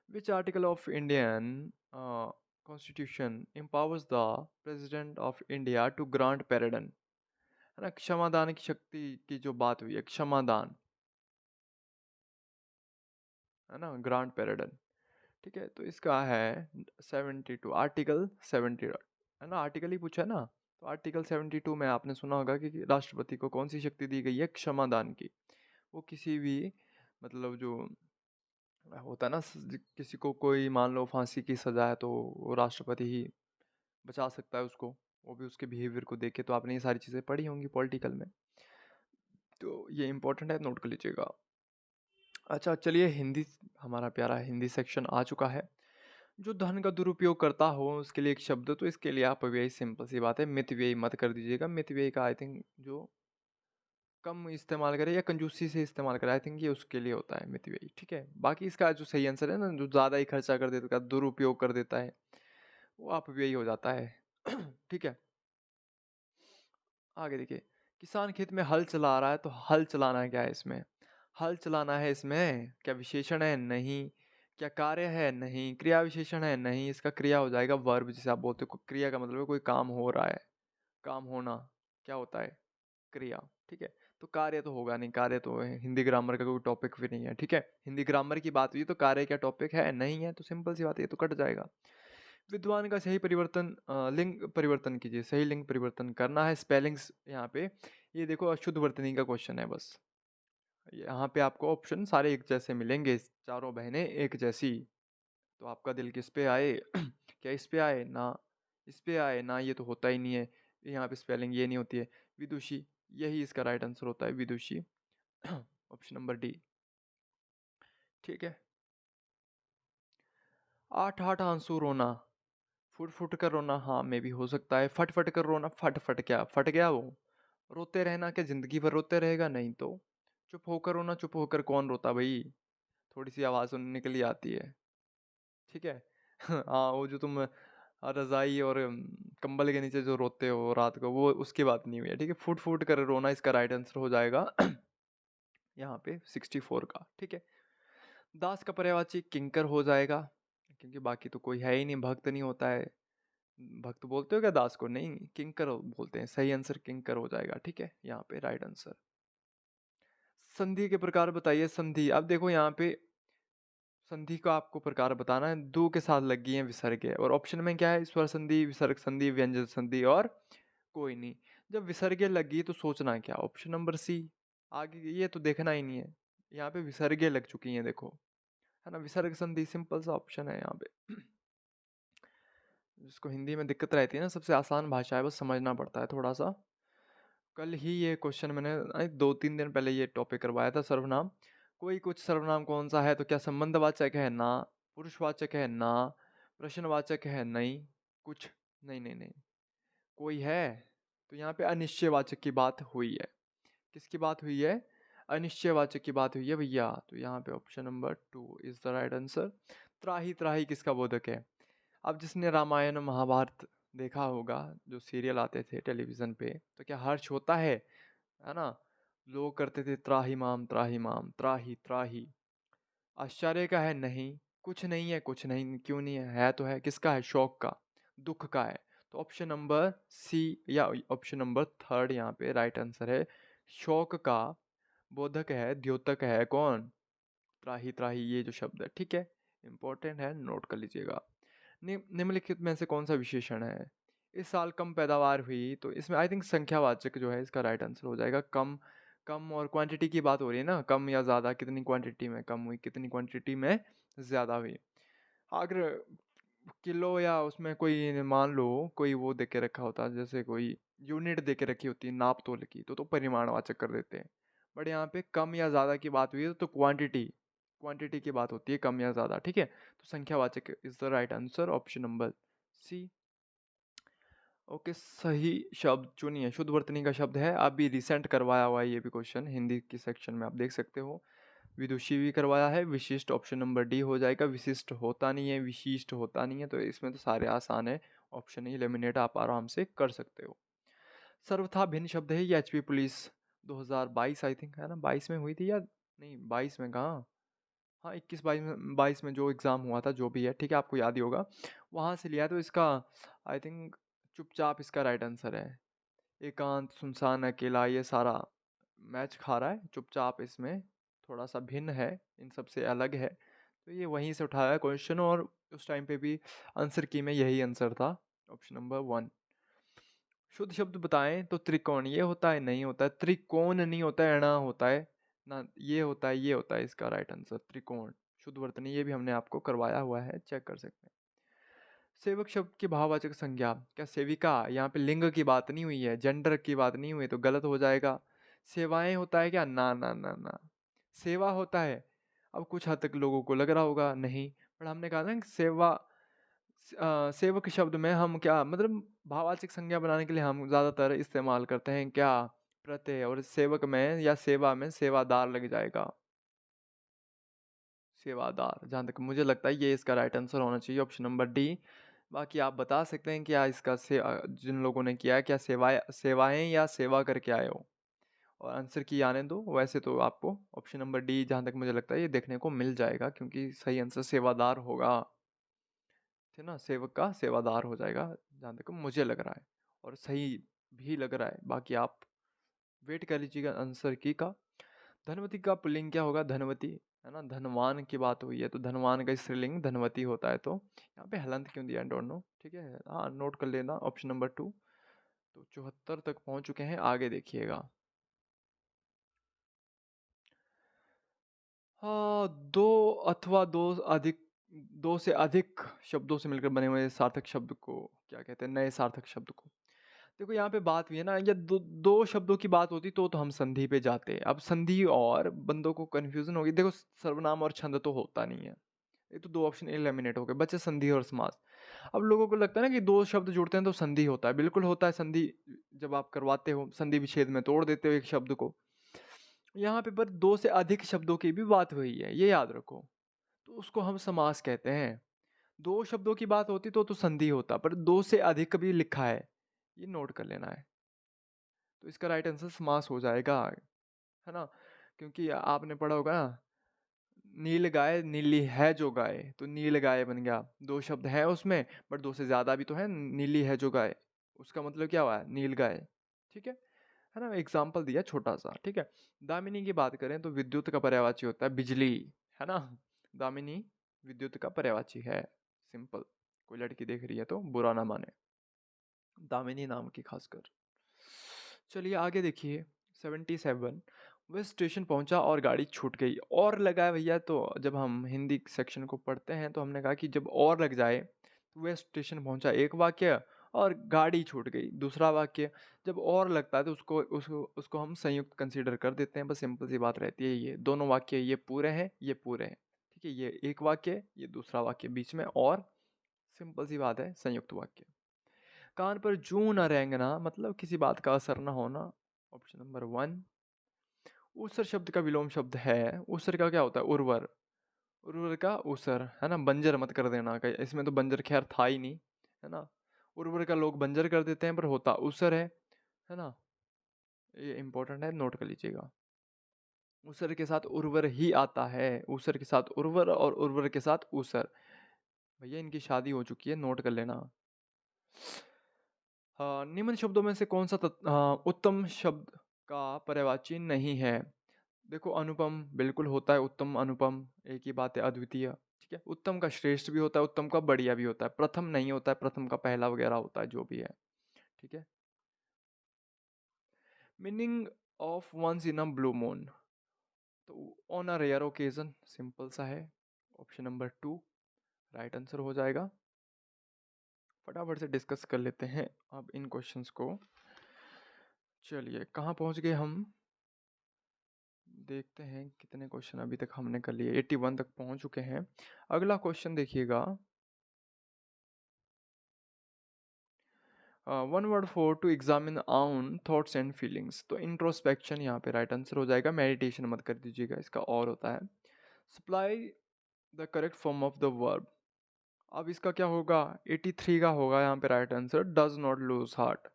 S1: Which article of Indian constitution empowers the president of India to grant pardon, है ना, क्षमादान की शक्ति की जो बात हुई है, क्षमादान, है ना, ग्रांट पैराडन। ठीक है, तो इसका है 72, आर्टिकल 70, है ना, आर्टिकल ही पूछा है ना, तो आर्टिकल 72 में आपने सुना होगा कि राष्ट्रपति को कौन सी शक्ति दी गई है, क्षमादान की। वो किसी भी, मतलब जो होता है ना, किसी को कोई मान लो फांसी की सजा है, तो वो राष्ट्रपति ही बचा सकता है उसको, वो भी उसके बिहेवियर को देख के। तो आपने ये सारी चीज़ें पढ़ी होंगी पॉलिटिकल में, तो ये इंपॉर्टेंट है, नोट कर लीजिएगा। अच्छा चलिए, हिंदी, हमारा प्यारा हिंदी सेक्शन आ चुका है। जो धन का दुरुपयोग करता हो उसके लिए एक शब्द, तो इसके लिए आप व्यय, सिंपल सी बात है, मितव्ययी मत कर दीजिएगा। मितव्ययी का आई थिंक जो कम इस्तेमाल करे या कंजूसी से इस्तेमाल करे, आई थिंक ये उसके लिए होता है मितव्ययी। ठीक है, बाकी इसका जो सही आंसर है ना, जो ज़्यादा ही खर्चा कर देता है, दुरुपयोग कर देता है, वो अपव्ययी हो जाता है। ठीक है, आगे देखिए, किसान खेत में हल चला रहा है, तो हल चलाना क्या है इसमें? हल चलाना है इसमें क्या विशेषण है? नहीं। क्या कार्य है? नहीं। क्रिया विशेषण है? नहीं। इसका क्रिया हो जाएगा वर्ब, जिसे आप बोलते हो। क्रिया का मतलब है कोई काम हो रहा है, काम होना क्या होता है? क्रिया। ठीक है, तो कार्य तो होगा नहीं, कार्य तो हिंदी ग्रामर का कोई टॉपिक भी नहीं है। ठीक है, हिंदी ग्रामर की बात हुई तो कार्य क्या टॉपिक है? नहीं है, तो सिंपल सी बात है, ये तो कट जाएगा। विद्वान का सही परिवर्तन, लिंग परिवर्तन कीजिए, सही लिंग परिवर्तन करना है। स्पेलिंग्स यहाँ पे ये देखो, अशुद्ध वर्तनी का क्वेश्चन है बस। यहाँ पे आपको ऑप्शन सारे एक जैसे मिलेंगे, चारों बहनें एक जैसी, तो आपका दिल किस पे आए? क्या इस पे आए ना, इस पे आए ना, ये तो होता ही नहीं है। यहाँ पे स्पेलिंग ये नहीं होती है। विदुषी, यही इसका राइट आंसर होता है, विदुषी, ऑप्शन नंबर डी। ठीक है, 8 आंसू रोना, फुट फुट कर रोना, हाँ मे भी हो सकता है। फट फट कर रोना, फट फट क्या फट गया वो? रोते रहना क्या जिंदगी भर रोते रहेगा? नहीं तो। चुप होकर रोना, चुप होकर कौन रोता भाई? थोड़ी सी आवाज़ सुनने के लिए आती है। ठीक है? हाँ, वो जो तुम रज़ाई और कंबल के नीचे जो रोते हो रात को, वो उसकी बात नहीं हुई है, ठीक है? फूट-फूट कर रोना इसका राइट आंसर हो जाएगा यहाँ पे 64 का, ठीक है? दास का पर्यायवाची किंकर हो जाएगा, क्योंकि बाकी तो कोई है ही नहीं, भक्त नहीं होता है। भक्त बोलते हो क्या दास को? नहीं, किंकर बोलते हैं। सही आंसर किंकर हो जाएगा, ठीक है? यहाँ पे राइट आंसर। संधि के प्रकार बताइए। संधि, अब देखो यहाँ पे संधि का आपको प्रकार बताना है। दो के साथ लग गई है विसर्ग है, और ऑप्शन में क्या है? स्वर संधि, विसर्ग संधि, व्यंजन संधि और कोई नहीं। जब विसर्ग लगी तो सोचना क्या? Option number C. आगे ये तो देखना ही नहीं है, यहाँ पे विसर्ग लग चुकी हैं देखो, है ना? विसर्ग संधि सिंपल सा ऑप्शन है यहाँ पे। जिसको हिंदी में दिक्कत रहती है ना, सबसे आसान भाषा है, बस समझना पड़ता है थोड़ा सा। कल ही ये क्वेश्चन मैंने 2-3 दिन पहले ये टॉपिक करवाया था। सर्वनाम, कोई कुछ सर्वनाम कौन सा है? तो क्या संबंधवाचक है? ना। पुरुषवाचक है? ना। प्रश्नवाचक है? नहीं। कुछ नहीं, नहीं, नहीं। कोई है? तो यहाँ पे अनिश्चयवाचक की बात हुई है। किसकी बात हुई है? अनिश्चयवाचक की बात हुई है भैया। तो यहाँ पे option number 2 is the right answer. त्राही, त्राही किसका बोधक है? अब जिसने रामायण महाभारत देखा होगा, जो सीरियल आते थे टेलीविजन पे, तो क्या हर्ष होता है ना? लोग करते थे त्राहिमाम त्राहिमाम, त्राही त्राही। आश्चर्य का है? नहीं। कुछ नहीं है? कुछ नहीं, क्यों नहीं है? है तो है। किसका है? शोक का, दुख का है। तो ऑप्शन नंबर सी या ऑप्शन नंबर थर्ड यहाँ पे राइट आंसर है। शोक का बोधक है, द्योतक है कौन? त्राही, त्राही ये जो शब्द है, ठीक है? इंपॉर्टेंट है, नोट कर लीजिएगा। निम्नलिखित में से कौन सा विशेषण है? इस साल कम पैदावार हुई, तो इसमें आई थिंक संख्यावाचक जो है इसका राइट आंसर हो जाएगा। कम, कम और क्वांटिटी की बात हो रही है ना, कम या ज़्यादा, कितनी क्वांटिटी में कम हुई, कितनी क्वांटिटी में ज़्यादा हुई। अगर किलो या उसमें कोई मान लो कोई वो दे के रखा होता, जैसे कोई यूनिट दे के रखी होती है नाप तोल की, तो परिमाणवाचक कर देते हैं। बट यहाँ पे कम या ज़्यादा की बात हुई है तो क्वांटिटी, क्वांटिटी की बात होती है, कम या ज़्यादा, ठीक है? तो संख्यावाचक is the right answer, option number C. Okay, सही शब्द चुनिए। शुद्ध वर्तनी का शब्द है, अभी रिसेंट करवाया हुआ है ये भी क्वेश्चन, हिंदी की सेक्शन में आप देख सकते हो। विदुषी भी करवाया है। विशिष्ट ऑप्शन नंबर डी हो जाएगा। विशिष्ट होता नहीं है, विशिष्ट होता नहीं है, तो इसमें तो सारे आसान है। ऑप्शन एलिमिनेट आप आराम से कर सकते हो। सर्वथा भिन्न शब्द है ये। एचपी पुलिस 2022 आई थिंक, है ना? 22 में हुई थी या नहीं? 22 में कहाँ, हाँ 21-22 में जो एग्ज़ाम हुआ था, जो भी है, ठीक है, आपको याद ही होगा, वहाँ से लिया। तो इसका आई थिंक चुपचाप इसका राइट आंसर है। एकांत, सुनसान, अकेला, ये सारा मैच खा रहा है। चुपचाप इसमें थोड़ा सा भिन्न है, इन सब से अलग है, तो ये वहीं से उठाया क्वेश्चन, और उस टाइम पे भी आंसर की में यही आंसर था, ऑप्शन नंबर 1। शुद्ध शब्द बताएं तो त्रिकोण ये होता है? नहीं होता है। त्रिकोण नहीं होता है, अणा होता है ना, ये होता है, ये होता है इसका राइट आंसर, त्रिकोण। शुद्ध वर्तनी ये भी हमने आपको करवाया हुआ है, चेक कर सकते हैं। सेवक शब्द की भाववाचक संज्ञा, क्या सेविका? यहाँ पे लिंग की बात नहीं हुई है, जेंडर की बात नहीं हुई, तो गलत हो जाएगा। सेवाएं होता है क्या? ना ना ना ना। सेवा होता है, अब कुछ हद तक लोगों को लग रहा होगा नहीं, पर हमने कहा ना कि सेवक शब्द में हम क्या मतलब, भाववाचक संज्ञा बनाने के लिए हम ज़्यादातर इस्तेमाल करते हैं क्या? प्रत्यय। और सेवक में या सेवा में सेवादार लग जाएगा, सेवादार। जहाँ तक मुझे लगता है ये इसका राइट आंसर होना चाहिए, ऑप्शन नंबर डी। बाकी आप बता सकते हैं क्या इसका जिन लोगों ने किया है, क्या सेवाएं या सेवा करके आए हो, और आंसर की आने दो। वैसे तो आपको ऑप्शन नंबर डी जहाँ तक मुझे लगता है ये देखने को मिल जाएगा, क्योंकि सही आंसर सेवादार होगा, थे ना? सेवक का सेवादार हो जाएगा, जहाँ तक मुझे लग रहा है, और सही भी लग रहा है। बाकी आप वेट कर लीजिएगा आंसर की का। धनवती का पुल्लिंग क्या होगा? धनवती, है ना? धनवान की बात हुई है, तो धनवान का स्त्रीलिंग धनवती होता है। तो यहाँ पे हलंत क्यों दिया, डोंट नो, ठीक है? हाँ, नोट कर लेना, ऑप्शन नंबर 2। तो 74 तक पहुंच चुके हैं, आगे देखिएगा। हाँ, दो से अधिक शब्दों से मिलकर बने हुए सार्थक शब्द को क्या कहते हैं? नए सार्थक शब्द को। देखो यहाँ पे बात हुई है ना, या दो शब्दों की बात होती तो हम संधि पे जाते। अब संधि और बंदों को कंफ्यूजन होगी। देखो, सर्वनाम और छंद तो होता नहीं है, ये तो दो ऑप्शन एलिमिनेट हो गए, बचे संधि और समास। अब लोगों को लगता है ना कि दो शब्द जुड़ते हैं तो संधि होता है, बिल्कुल होता है संधि। जब आप करवाते हो संधि विच्छेद में तोड़ देते हो एक शब्द को। यहाँ पे पर दो से अधिक शब्दों की भी बात हुई है, ये याद रखो, तो उसको हम समास कहते हैं। 2 शब्दों की बात होती तो संधि होता, पर 2 से अधिक भी लिखा है, ये नोट कर लेना है। तो इसका राइट आंसर समास हो जाएगा, है ना? क्योंकि आपने पढ़ा होगा ना, नील गाय नीली है जो गाय, तो नील गाय बन गया। 2 शब्द हैं उसमें, बट 2 से ज़्यादा भी तो है, नीली है जो गाय, उसका मतलब क्या हुआ? नील गाय, ठीक है ना? एग्ज़ाम्पल दिया छोटा-सा, ठीक है? दामिनी की बात करें तो विद्युत का पर्यायवाची होता है बिजली, है ना? दामिनी विद्युत का पर्यायवाची है, सिंपल। कोई लड़की देख रही है तो बुरा ना माने, दामिनी नाम की खासकर। चलिए आगे देखिए 77। वह स्टेशन पहुंचा और गाड़ी छूट गई। और लगा है भैया, तो जब हम हिंदी सेक्शन को पढ़ते हैं तो हमने कहा कि जब और लग जाए तो वह स्टेशन पहुंचा एक वाक्य और गाड़ी छूट गई दूसरा वाक्य। जब और लगता है तो उसको उसको उसको हम संयुक्त कंसीडर कर देते हैं। बस सिंपल सी बात रहती है, ये दोनों वाक्य ये पूरे हैं, ये पूरे हैं, ठीक है? ये एक वाक्य, ये दूसरा वाक्य, बीच में और, सिंपल सी बात है, संयुक्त वाक्य। कान पर जूं न रेंगना मतलब किसी बात का असर न होना, ऑप्शन नंबर 1। ऊसर शब्द का विलोम शब्द है, ऊसर का क्या होता है? उर्वर, उर्वर का ऊसर, है ना? बंजर मत कर देना, इसमें तो बंजर खैर था ही नहीं, है ना? उर्वर का लोग बंजर कर देते हैं, पर होता ऊसर है ना? ये इंपॉर्टेंट है, नोट कर लीजिएगा। ऊसर के साथ उर्वर ही आता है, ऊसर के साथ उर्वर और उर्वर के साथ ऊसर। भैया इनकी शादी हो चुकी है, नोट कर लेना। निम्न शब्दों में से कौन सा उत्तम शब्द का पर्यायवाची नहीं है? देखो, अनुपम बिल्कुल होता है, उत्तम अनुपम एक ही बात है, अद्वितीय, ठीक है? उत्तम का श्रेष्ठ भी होता है, उत्तम का बढ़िया भी होता है, प्रथम नहीं होता है, प्रथम का पहला वगैरह होता है, जो भी है, ठीक है? Meaning of once in a blue moon, तो on a rare occasion, simple सा है, ऑप्शन नंबर 2 राइट आंसर हो जाएगा। फटाफट से डिस्कस कर लेते हैं अब इन क्वेश्चंस को। चलिए कहाँ पहुँच गए हम, देखते हैं कितने क्वेश्चन अभी तक हमने कर लिए। 81 तक पहुँच चुके हैं। अगला क्वेश्चन देखिएगा, one word for to examine own thoughts and feelings, तो इंट्रोस्पेक्शन यहाँ पे राइट आंसर हो जाएगा। मेडिटेशन मत कर दीजिएगा, इसका और होता है। Supply the correct form of the verb, अब इसका क्या होगा? 83 का होगा यहाँ पे right answer, does not lose heart,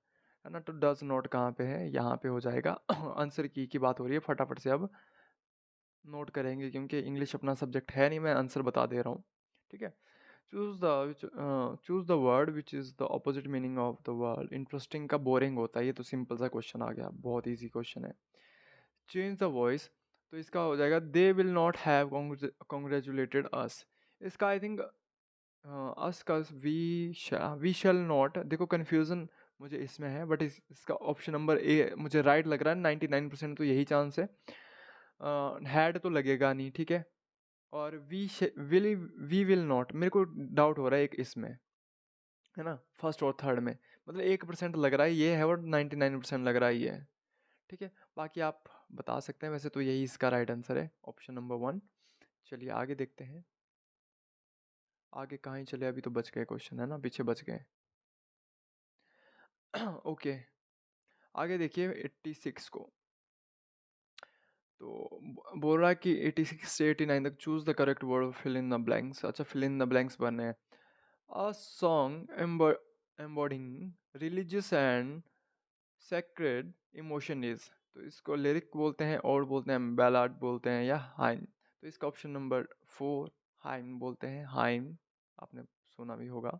S1: है ना? तो डज नॉट कहाँ पे है? यहाँ पे हो जाएगा। आंसर की बात हो रही है, फटाफट से अब नोट करेंगे क्योंकि इंग्लिश अपना सब्जेक्ट है नहीं, मैं आंसर बता दे रहा हूँ, ठीक है? Choose the word which is the opposite meaning of the word. Interesting का बोरिंग होता है, ये तो सिंपल सा क्वेश्चन आ गया, बहुत ईजी क्वेश्चन है। चेंज द वॉइस, तो इसका हो जाएगा they will not have congratulated us. इसका आई थिंक अस का वी शैल नॉट, देखो कन्फ्यूज़न मुझे इसमें है, बट इसका ऑप्शन नंबर ए मुझे राइट लग रहा है, 99% तो यही चांस है। हैड तो लगेगा नहीं, ठीक है? और वी विल नॉट, मेरे को डाउट हो रहा है एक इसमें, है ना? फर्स्ट और थर्ड में, मतलब 1% लग रहा है ये है और 99% लग रहा है ये है, ठीक है? बाकी आप बता सकते हैं, वैसे तो यही इसका राइट आंसर है, ऑप्शन नंबर 1। चलिए आगे देखते हैं, आगे कहाँ ही चले, अभी तो बच गए क्वेश्चन, है ना? पीछे बच गए। ओके, आगे देखिए 86 को, तो बोल रहा है कि 86 से 89 तक choose the correct word, fill in the blanks. अच्छा, फिल इन द ब्लैंक्स बनने हैं। A song embodying religious and sacred emotion is, तो इसको लिरिक बोलते हैं और बोलते हैं बैलाड बोलते हैं या हाइम, तो इसका ऑप्शन नंबर 4 हाइम बोलते हैं, हाइम आपने सुना भी होगा।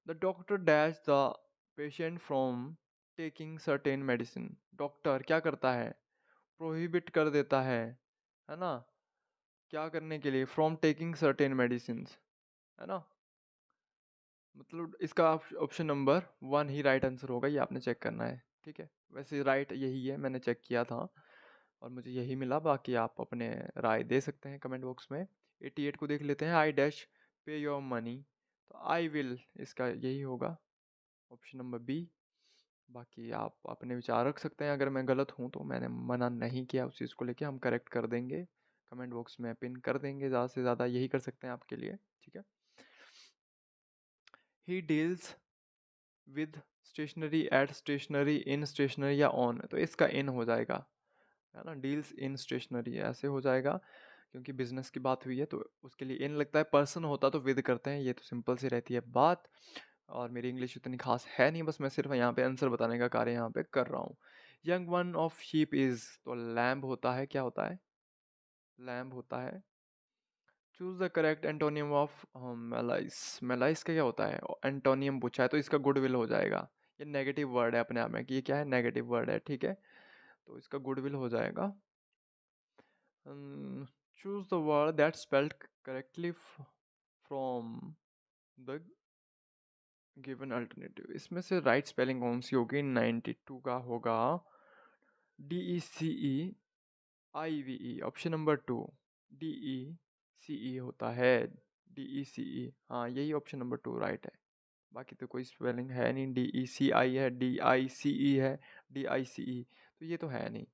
S1: The doctor dash the patient from taking certain medicine, doctor क्या करता है? प्रोहिबिट कर देता है ना? क्या करने के लिए? फ्रॉम टेकिंग सर्टेन मेडिसिन, है ना? मतलब इसका ऑप्शन नंबर 1 ही राइट आंसर होगा, ये आपने चेक करना है, ठीक है? वैसे राइट यही है, मैंने चेक किया था और मुझे यही मिला, बाकी आप अपने राय दे सकते हैं कमेंट बॉक्स में। 88 को देख लेते हैं, आई डैश पे योर मनी, तो आई विल इसका यही होगा, ऑप्शन नंबर बी। बाकी आप अपने विचार रख सकते हैं, अगर मैं गलत हूँ तो मैंने मना नहीं किया उस चीज़ को लेके, हम करेक्ट कर देंगे, कमेंट बॉक्स में पिन कर देंगे, ज़्यादा से ज़्यादा यही कर सकते हैं आपके लिए, ठीक है? He deals with stationery, at stationery, in stationery या ऑन, तो इसका इन हो जाएगा, है ना? डील्स इन स्टेशनरी ऐसे हो जाएगा, क्योंकि बिजनेस की बात हुई है तो उसके लिए इन लगता है, पर्सन होता तो विद करते हैं, ये तो सिंपल सी रहती है बात। और मेरी इंग्लिश इतनी खास है नहीं, बस मैं सिर्फ यहाँ पे आंसर बताने का कार्य यहाँ पे कर रहा हूँ। Young one of sheep is, तो लैम्ब होता है, क्या होता है, लैम्ब होता है। Choose the correct antonym of malice, malice का क्या होता है, एंटोनियम पूछा है तो इसका गुडविल हो जाएगा। ये नेगेटिव वर्ड है अपने आप में, कि ये क्या है, नेगेटिव वर्ड है, ठीक है, तो इसका गुडविल हो जाएगा। Choose the word that spelled correctly from the given alternative. इसमें से राइट स्पेलिंग कौन सी होगी, 92 का होगा DECEIVE, ऑप्शन नंबर 2, DECE होता है, DECE, हाँ यही ऑप्शन नंबर 2 राइट है। बाकी तो कोई स्पेलिंग है नहीं, DECI है, DICE है, DICE, तो ये तो है नहीं।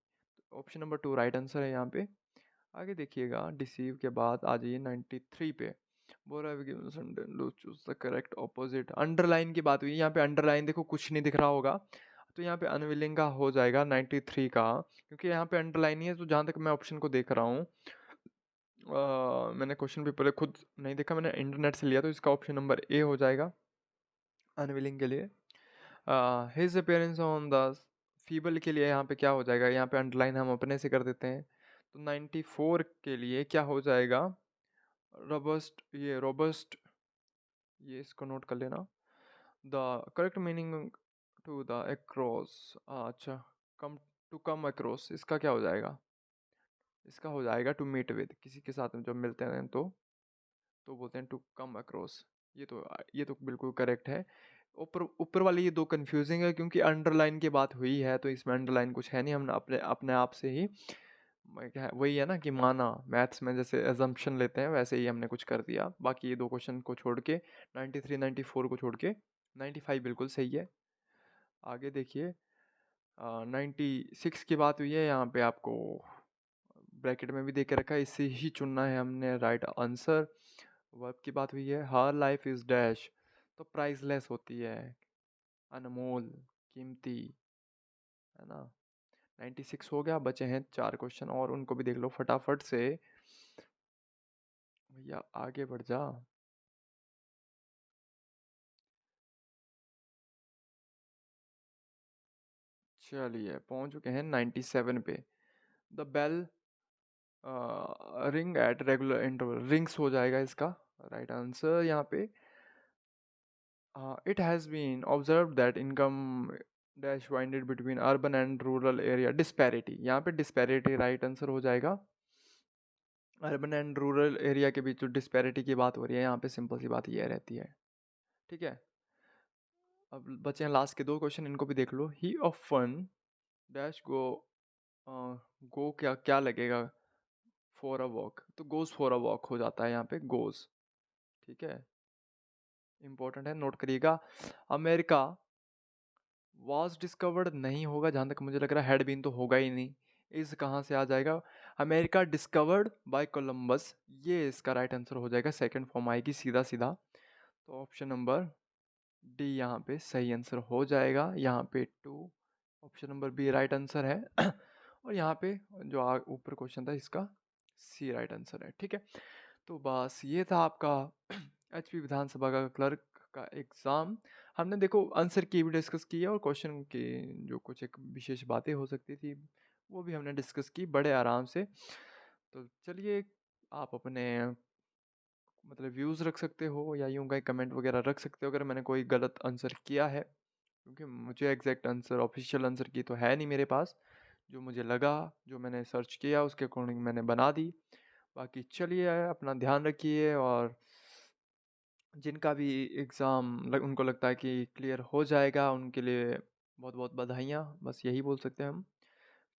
S1: ऑप्शन नंबर 2 राइट आंसर है यहाँ पे। आगे देखिएगा, डिसीव के बाद आ जाइए 93 पे। बोल रहा है choose the correct opposite. Underline की बात हुई, यहाँ पे अंडरलाइन देखो कुछ नहीं दिख रहा होगा, तो यहाँ पे अनविलिंग का हो जाएगा 93 का, क्योंकि यहाँ पे अंडरलाइन ही है। तो जहाँ तक मैं ऑप्शन को देख रहा हूँ, मैंने क्वेश्चन पेपर खुद नहीं देखा, मैंने इंटरनेट से लिया, तो इसका ऑप्शन नंबर ए हो जाएगा अनविलिंग के लिए। His appearance on the feeble के लिए यहाँ पे क्या हो जाएगा, यहाँ पे अंडरलाइन हम अपने से कर देते हैं, तो 94 के लिए क्या हो जाएगा, रोबस्ट, ये रोबस्ट, ये इसको नोट कर लेना। The correct meaning to the across, अच्छा, कम, टू कम अक्रॉस, इसका क्या हो जाएगा, इसका हो जाएगा टू मीट विद, किसी के साथ में जब मिलते हैं तो बोलते हैं टू कम अक्रॉस। ये तो बिल्कुल करेक्ट है। ऊपर ऊपर वाली ये दो कंफ्यूजिंग है, क्योंकि अंडरलाइन की बात हुई है, तो इसमें अंडरलाइन कुछ है नहीं, हमने अपने अपने आप से ही वही है ना कि माना, मैथ्स में जैसे एजम्पशन लेते हैं वैसे ही हमने कुछ कर दिया। बाकी ये दो क्वेश्चन को छोड़ के, 93 94 को छोड़ के 95 बिल्कुल सही है। आगे देखिए, 96 की बात हुई है, यहाँ पे आपको ब्रैकेट में भी दे के रखा है, इससे ही चुनना है हमने राइट आंसर। वर्ब की बात हुई है, हर लाइफ इज डैश, तो प्राइसलेस होती है, अनमोल, कीमती, है ना। 96 हो गया, बचे हैं 4 क्वेश्चन और उनको भी देख लो फटाफट से, भैया आगे बढ़ जा। चलिए पहुंच चुके हैं 97 पे। The bell ring at regular interval, rings हो जाएगा इसका राइट आंसर यहाँ पे। It has been observe that income dash widened between urban and rural area, disparity, यहाँ पे डिस्पैरिटी राइट आंसर हो जाएगा। अर्बन एंड रूरल एरिया के बीच जो डिस्पैरिटी की बात हो रही है, यहाँ पे सिंपल सी बात ये रहती है, ठीक है। अब बचे हैं लास्ट के 2 क्वेश्चन, इनको भी देख लो। ही ऑफ फन डैश गो, गो क्या क्या लगेगा, फॉर अ वॉक, तो गोज फॉर अ वॉक हो जाता है यहाँ पे, गोज, ठीक है, इंपॉर्टेंट है, नोट करिएगा। अमेरिका वॉज डिस्कवर्ड नहीं होगा, जहाँ तक मुझे लग रहा है, हैड बीन तो होगा ही नहीं, इस कहाँ से आ जाएगा, अमेरिका डिस्कवर्ड बाय कोलंबस, ये इसका राइट आंसर हो जाएगा, सेकंड फॉर्म आएगी सीधा सीधा, तो ऑप्शन नंबर डी यहाँ पे सही आंसर हो जाएगा। यहाँ पे 2, option number B right answer है और यहाँ पे जो ऊपर क्वेश्चन था इसका सी राइट आंसर है, ठीक है। तो बस ये था आपका एचपी विधानसभा का क्लर्क का एग्ज़ाम। हमने देखो आंसर की भी डिस्कस की है, और क्वेश्चन की जो कुछ एक विशेष बातें हो सकती थी वो भी हमने डिस्कस की बड़े आराम से। तो चलिए, आप अपने मतलब व्यूज़ रख सकते हो, या यूँ कहीं कमेंट वगैरह रख सकते हो अगर मैंने कोई गलत आंसर किया है, क्योंकि मुझे एग्जैक्ट आंसर, ऑफिशियल आंसर की तो है नहीं मेरे पास, जो मुझे लगा, जो मैंने सर्च किया उसके अकॉर्डिंग मैंने बना दी। बाकी चलिए, अपना ध्यान रखिए, और जिनका भी एग्ज़ाम उनको लगता है कि क्लियर हो जाएगा, उनके लिए बहुत बहुत बधाइयाँ, बस यही बोल सकते हैं हम।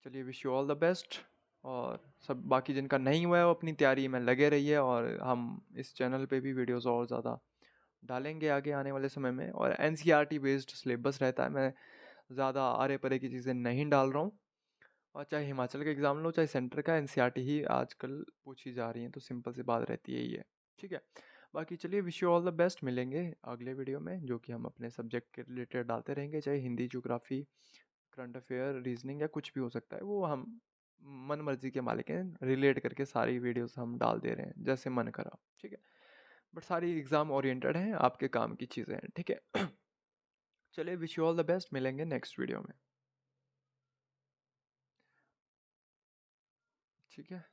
S1: चलिए, wish you all the best, और सब बाकी जिनका नहीं हुआ है वो अपनी तैयारी में लगे रहिए, और हम इस चैनल पे भी वीडियोस और ज़्यादा डालेंगे आगे आने वाले समय में। और एनसीईआरटी बेस्ड सिलेबस रहता है, मैं ज़्यादा आरे परे की चीज़ें नहीं डाल रहा हूँ, और चाहे हिमाचल का एग्ज़ाम लो चाहे सेंटर का, एनसीईआरटी ही आजकल पूछी जा रही है, तो सिंपल सी बात रहती है यही है, ठीक है। बाकी चलिए, wish you all the best, मिलेंगे अगले वीडियो में, जो कि हम अपने सब्जेक्ट के रिलेटेड डालते रहेंगे, चाहे Hindi, geography, current affair, reasoning, या कुछ भी हो सकता है, वो हम मन मर्जी के मालिक हैं, रिलेट करके सारी वीडियोस हम डाल दे रहे हैं जैसे मन करा, ठीक है। बट सारी एग्ज़ाम ओरिएंटेड हैं, आपके काम की चीज़ें हैं, ठीक है। चलिए, wish you all the best, मिलेंगे नेक्स्ट वीडियो में, ठीक है।